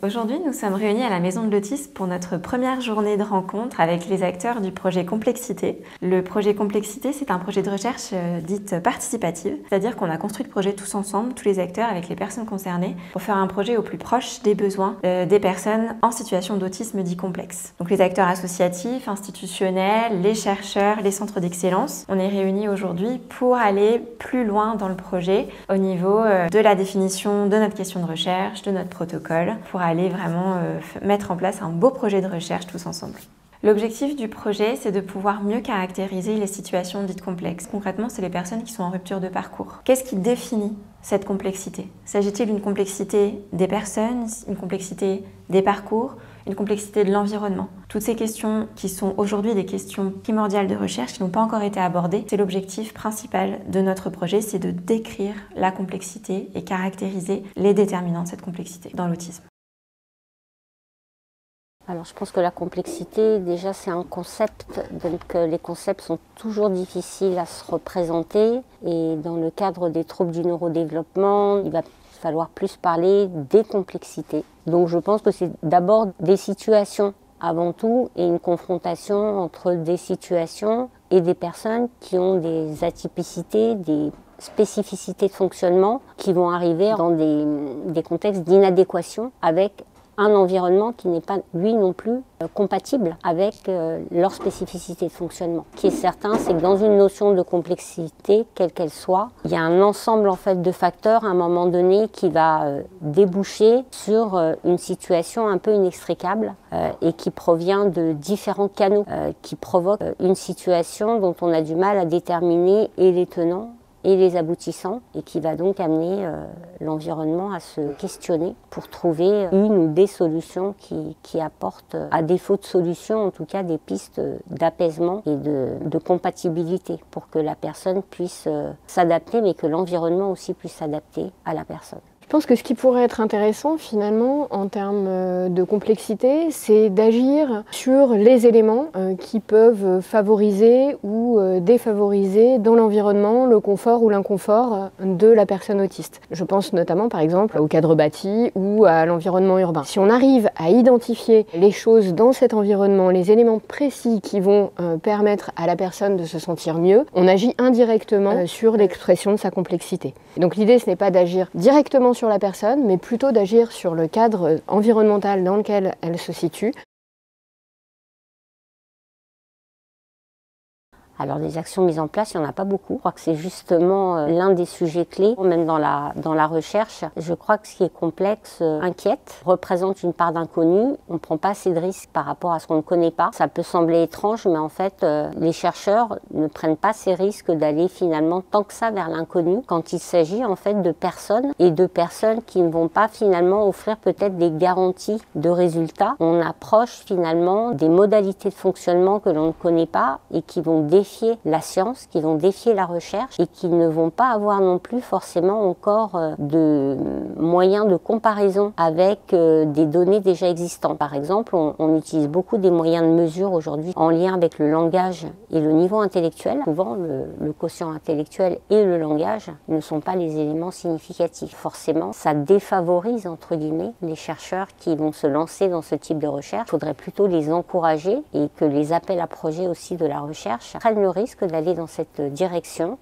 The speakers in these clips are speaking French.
Aujourd'hui, nous sommes réunis à la Maison de l'Autisme pour notre première journée de rencontre avec les acteurs du projet Complexité. Le projet Complexité, c'est un projet de recherche dite participative, c'est-à-dire qu'on a construit le projet tous ensemble, tous les acteurs avec les personnes concernées, pour faire un projet au plus proche des besoins des personnes en situation d'autisme dit complexe. Donc les acteurs associatifs, institutionnels, les chercheurs, les centres d'excellence, on est réunis aujourd'hui pour aller plus loin dans le projet au niveau de la définition de notre question de recherche, de notre protocole, pour aller vraiment mettre en place un beau projet de recherche tous ensemble. L'objectif du projet, c'est de pouvoir mieux caractériser les situations dites complexes. Concrètement, c'est les personnes qui sont en rupture de parcours. Qu'est-ce qui définit cette complexité? S'agit-il d'une complexité des personnes, une complexité des parcours, une complexité de l'environnement? Toutes ces questions qui sont aujourd'hui des questions primordiales de recherche qui n'ont pas encore été abordées, c'est l'objectif principal de notre projet, c'est de décrire la complexité et caractériser les déterminants de cette complexité dans l'autisme. Alors je pense que la complexité, déjà c'est un concept, donc les concepts sont toujours difficiles à se représenter et dans le cadre des troubles du neurodéveloppement, il va falloir plus parler des complexités. Donc je pense que c'est d'abord des situations avant tout et une confrontation entre des situations et des personnes qui ont des atypicités, des spécificités de fonctionnement qui vont arriver dans des contextes d'inadéquation avec un environnement qui n'est pas, lui non plus, compatible avec leur spécificité de fonctionnement. Ce qui est certain, c'est que dans une notion de complexité, quelle qu'elle soit, il y a un ensemble en fait, de facteurs à un moment donné qui va déboucher sur une situation un peu inextricable et qui provient de différents canaux qui provoquent une situation dont on a du mal à déterminer et les tenants et les aboutissants, et qui va donc amener l'environnement à se questionner pour trouver une ou des solutions qui apportent, à défaut de solutions, en tout cas des pistes d'apaisement et de compatibilité pour que la personne puisse s'adapter, mais que l'environnement aussi puisse s'adapter à la personne. Je pense que ce qui pourrait être intéressant finalement en termes de complexité, c'est d'agir sur les éléments qui peuvent favoriser ou défavoriser dans l'environnement le confort ou l'inconfort de la personne autiste. Je pense notamment par exemple au cadre bâti ou à l'environnement urbain. Si on arrive à identifier les choses dans cet environnement, les éléments précis qui vont permettre à la personne de se sentir mieux, on agit indirectement sur l'expression de sa complexité. Donc l'idée ce n'est pas d'agir directement sur la personne, mais plutôt d'agir sur le cadre environnemental dans lequel elle se situe. Alors les actions mises en place, il n'y en a pas beaucoup. Je crois que c'est justement l'un des sujets clés, même dans la recherche. Je crois que ce qui est complexe inquiète, représente une part d'inconnu. On ne prend pas assez de risques par rapport à ce qu'on ne connaît pas. Ça peut sembler étrange, mais en fait, les chercheurs ne prennent pas ces risques d'aller finalement tant que ça vers l'inconnu quand il s'agit en fait de personnes et de personnes qui ne vont pas finalement offrir peut-être des garanties de résultats. On approche finalement des modalités de fonctionnement que l'on ne connaît pas et qui vont défier la science, qui vont défier la recherche et qui ne vont pas avoir non plus forcément encore de moyens de comparaison avec des données déjà existantes. Par exemple, on utilise beaucoup des moyens de mesure aujourd'hui en lien avec le langage et le niveau intellectuel. Souvent, le quotient intellectuel et le langage ne sont pas les éléments significatifs. Forcément, ça défavorise, entre guillemets, les chercheurs qui vont se lancer dans ce type de recherche. Il faudrait plutôt les encourager et que les appels à projets aussi de la recherche prennent le risque d'aller dans cette direction.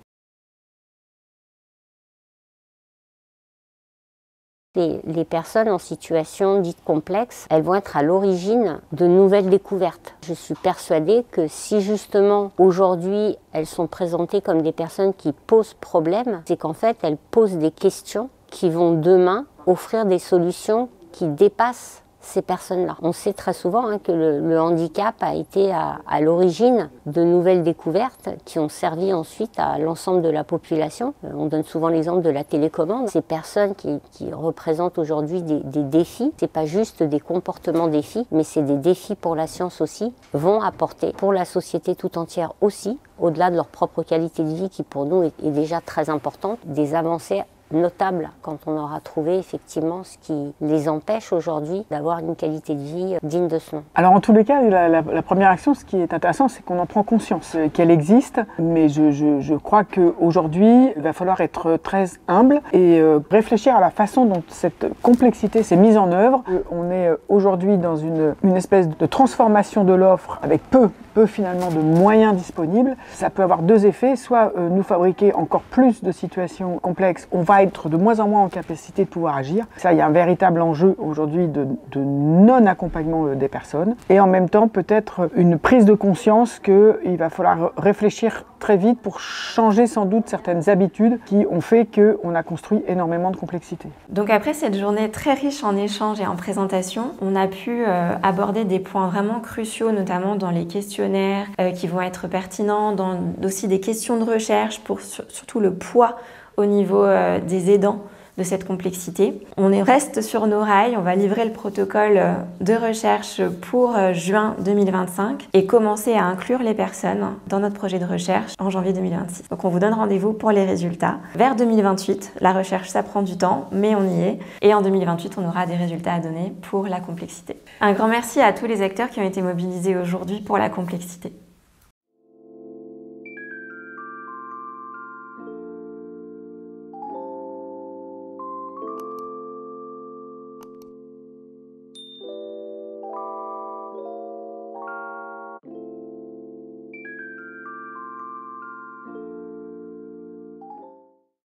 Les personnes en situation dite complexe, elles vont être à l'origine de nouvelles découvertes. Je suis persuadée que si justement aujourd'hui elles sont présentées comme des personnes qui posent problème, c'est qu'en fait elles posent des questions qui vont demain offrir des solutions qui dépassent ces personnes-là. On sait très souvent que le handicap a été à l'origine de nouvelles découvertes qui ont servi ensuite à l'ensemble de la population. On donne souvent l'exemple de la télécommande. Ces personnes qui représentent aujourd'hui des défis, c'est pas juste des comportements défis, mais c'est des défis pour la science aussi, vont apporter pour la société tout entière aussi, au-delà de leur propre qualité de vie qui pour nous est déjà très importante, des avancées notable quand on aura trouvé effectivement ce qui les empêche aujourd'hui d'avoir une qualité de vie digne de ce nom. Alors en tous les cas, la première action, ce qui est intéressant, c'est qu'on en prend conscience qu'elle existe, mais je crois qu'aujourd'hui, il va falloir être très humble et réfléchir à la façon dont cette complexité s'est mise en œuvre. On est aujourd'hui dans une espèce de transformation de l'offre avec peu finalement de moyens disponibles. Ça peut avoir deux effets, soit nous fabriquer encore plus de situations complexes, on va être de moins en moins en capacité de pouvoir agir. Ça, il y a un véritable enjeu aujourd'hui de non-accompagnement des personnes. Et en même temps, peut-être une prise de conscience qu'il va falloir réfléchir très vite pour changer sans doute certaines habitudes qui ont fait qu'on a construit énormément de complexité. Donc après cette journée très riche en échanges et en présentations, on a pu aborder des points vraiment cruciaux, notamment dans les questionnaires qui vont être pertinents, dans aussi des questions de recherche pour surtout le poids au niveau des aidants de cette complexité. On reste sur nos rails, on va livrer le protocole de recherche pour juin 2025 et commencer à inclure les personnes dans notre projet de recherche en janvier 2026. Donc on vous donne rendez-vous pour les résultats. Vers 2028, la recherche ça prend du temps, mais on y est. Et en 2028, on aura des résultats à donner pour la complexité. Un grand merci à tous les acteurs qui ont été mobilisés aujourd'hui pour la complexité.